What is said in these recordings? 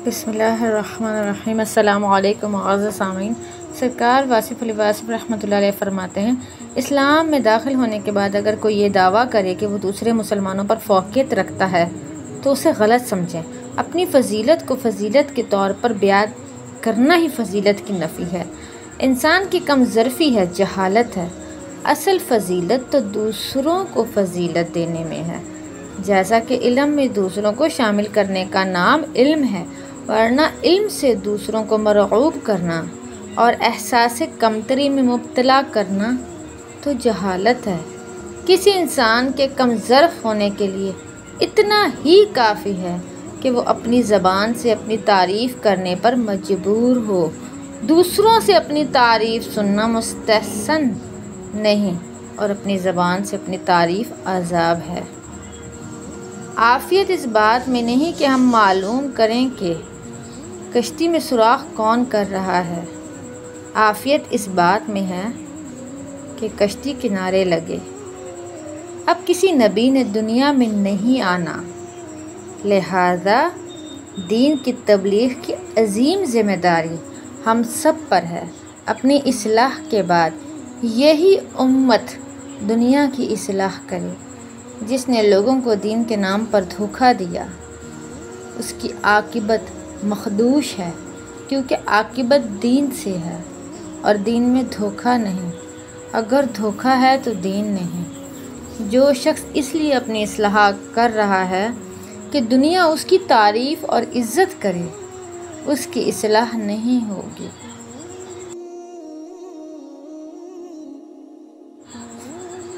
بسم اللہ الرحمن الرحیم۔ السلام علیکم معزز سامعین۔ سرکار واصف علی واصف رحمۃ اللہ علیہ فرماتے ہیں، اسلام میں داخل ہونے کے بعد اگر کوئی یہ دعویٰ کرے کہ وہ دوسرے مسلمانوں پر فوقیت رکھتا ہے تو اسے غلط سمجھیں۔ اپنی فضیلت کو فضیلت کے طور پر بیان کرنا ہی فضیلت کی نفی ہے۔ انسان کی کم ظرفی ہے، جہالت ہے۔ اصل فضیلت تو دوسروں کو فضیلت دینے میں ہے، جیسا کہ علم میں دوسروں کو شامل کرنے کا نام علم ہے، ورنہ علم سے دوسروں کو مرعوب کرنا اور احساس کمتری میں مبتلا کرنا تو جہالت ہے۔ کسی انسان کے کم ظرف ہونے کے لیے اتنا ہی کافی ہے کہ وہ اپنی زبان سے اپنی تعریف کرنے پر مجبور ہو، دوسروں سے اپنی تعریف سننا مستحسن نہیں، اور اپنی زبان سے اپنی تعریف عذاب ہے۔ عافیت اس بات میں نہیں کہ ہم معلوم کریں کہ کشتی میں سوراخ کون کر رہا ہے، عافیت اس بات میں ہے کہ کشتی کنارے لگے۔ اب کسی نبی نے دنیا میں نہیں آنا، لہذا دین کی تبلیغ کی عظیم ذمہ داری ہم سب پر ہے۔ اپنی اصلاح کے بعد یہی امت دنیا کی اصلاح کرے۔ جس نے لوگوں کو دین کے نام پر دھوکہ دیا، اس کی عاقبت مخدوش ہے، کیونکہ عاقبت دین سے ہے اور دین میں دھوکہ نہیں۔ اگر دھوکہ ہے تو دین نہیں۔ جو شخص اس لیے اپنی اصلاح کر رہا ہے کہ دنیا اس کی تعریف اور عزت کرے، اس کی اصلاح نہیں ہوگی۔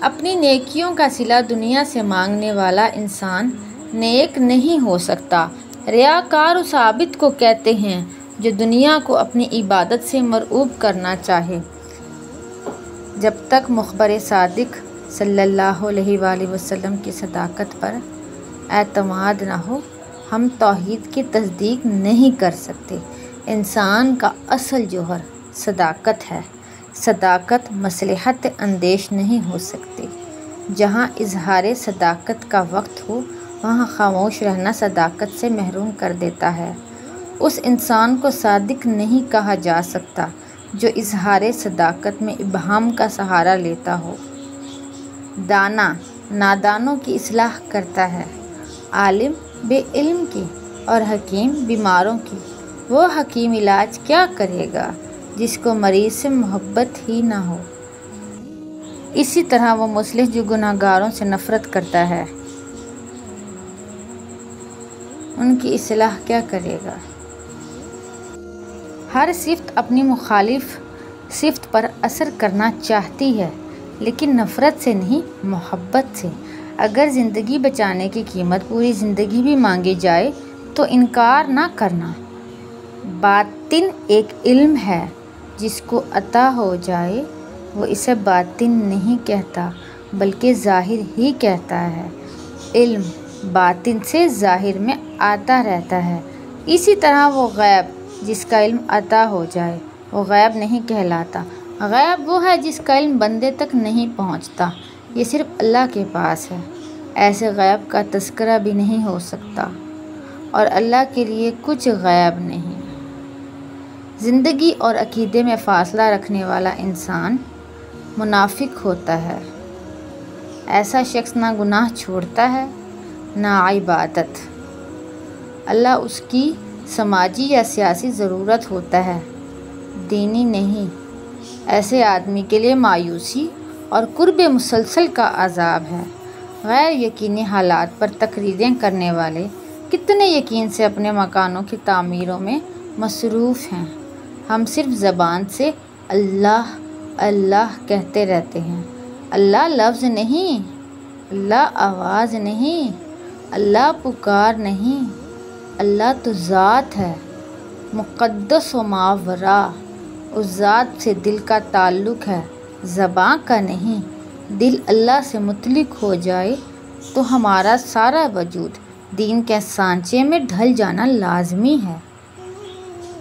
اپنی نیکیوں کا صلہ دنیا سے مانگنے والا انسان نیک نہیں ہو سکتا۔ ریاکار اس عابد کو کہتے ہیں جو دنیا کو اپنی عبادت سے مرعوب کرنا چاہے۔ جب تک مخبر صادق صلی اللہ علیہ وآلہ وسلم کی صداقت پر اعتماد نہ ہو، ہم توحید کی تصدیق نہیں کر سکتے۔ انسان کا اصل جوہر صداقت ہے۔ صداقت مصلحت اندیش نہیں ہو سکتی۔ جہاں اظہار صداقت کا وقت ہو، وہاں خاموش رہنا صداقت سے محروم کر دیتا ہے۔ اس انسان کو صادق نہیں کہا جا سکتا جو اظہار صداقت میں ابہام کا سہارا لیتا ہو۔ دانا نادانوں کی اصلاح کرتا ہے، عالم بے علم کی اور حکیم بیماروں کی۔ وہ حکیم علاج کیا کرے گا جس کو مریض سے محبت ہی نہ ہو؟ اسی طرح وہ مصلح جو گناہ گاروں سے نفرت کرتا ہے، ان کی اصلاح کیا کرے گا؟ ہر صفت اپنی مخالف صفت پر اثر کرنا چاہتی ہے، لیکن نفرت سے نہیں، محبت سے۔ اگر زندگی بچانے کی قیمت پوری زندگی بھی مانگی جائے تو انکار نہ کرنا۔ باطن ایک علم ہے، جس کو عطا ہو جائے وہ اسے باطن نہیں کہتا بلکہ ظاہر ہی کہتا ہے۔ علم باطن سے ظاہر میں آتا رہتا ہے۔ اسی طرح وہ غیب جس کا علم عطا ہو جائے وہ غیب نہیں کہلاتا۔ غیب وہ ہے جس کا علم بندے تک نہیں پہنچتا، یہ صرف اللہ کے پاس ہے۔ ایسے غیب کا تذکرہ بھی نہیں ہو سکتا، اور اللہ کے لیے کچھ غیب نہیں۔ زندگی اور عقیدے میں فاصلہ رکھنے والا انسان منافق ہوتا ہے۔ ایسا شخص نہ گناہ چھوڑتا ہے نہ عبادت۔ اللہ اس کی سماجی یا سیاسی ضرورت ہوتا ہے، دینی نہیں۔ ایسے آدمی کے لیے مایوسی اور قرب مسلسل کا عذاب ہے۔ غیر یقینی حالات پر تقریریں کرنے والے کتنے یقین سے اپنے مکانوں کی تعمیروں میں مصروف ہیں۔ ہم صرف زبان سے اللہ اللہ کہتے رہتے ہیں۔ اللہ لفظ نہیں، اللہ آواز نہیں، اللہ پکار نہیں، اللہ تو ذات ہے، مقدس و ماورا۔ اس ذات سے دل کا تعلق ہے، زبان کا نہیں۔ دل اللہ سے متعلق ہو جائے تو ہمارا سارا وجود دین کے سانچے میں ڈھل جانا لازمی ہے۔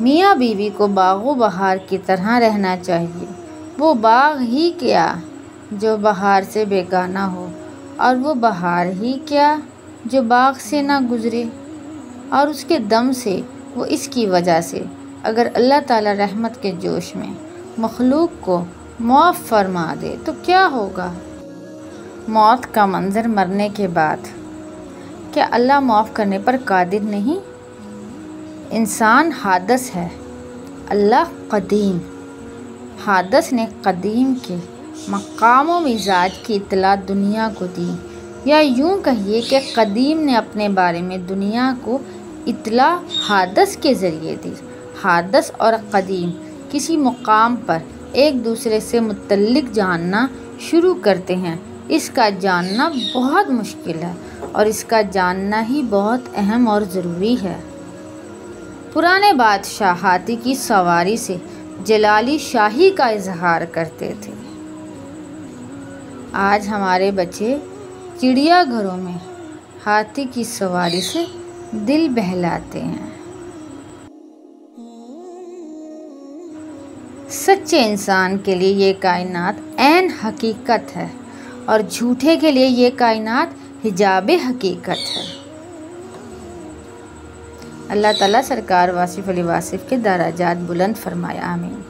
میاں بیوی کو باغ و بہار کی طرح رہنا چاہیے۔ وہ باغ ہی کیا جو بہار سے بیگانہ ہو، اور وہ بہار ہی کیا جو باغ سے نہ گزرے، اور اس کے دم سے وہ اس کی وجہ سے اگر اللہ تعالیٰ رحمت کے جوش میں مخلوق کو معاف فرما دے تو کیا ہوگا؟ موت کا منظر مرنے کے بعد، کیا اللہ معاف کرنے پر قادر نہیں؟ انسان حادث ہے، اللہ قدیم۔ حادث نے قدیم کے مقام و مزاج کی اطلاع دنیا کو دی، یا یوں کہیے کہ قدیم نے اپنے بارے میں دنیا کو اطلاع حادث کے ذریعے دی۔ حادث اور قدیم کسی مقام پر ایک دوسرے سے متعلق جاننا شروع کرتے ہیں، اس کا جاننا بہت مشکل ہے اور اس کا جاننا ہی بہت اہم اور ضروری ہے۔ پرانے بادشاہ ہاتھی کی سواری سے جلالی شاہی کا اظہار کرتے تھے۔ آج ہمارے بچے چڑیا گھروں میں ہاتھی کی سواری سے دل بہلاتے ہیں۔ سچے انسان کے لیے یہ کائنات عین حقیقت ہے اور جھوٹے کے لیے یہ کائنات حجاب حقیقت ہے۔ اللہ تعالیٰ سرکار واصف علی واصف کے درجات بلند فرمائے، آمین۔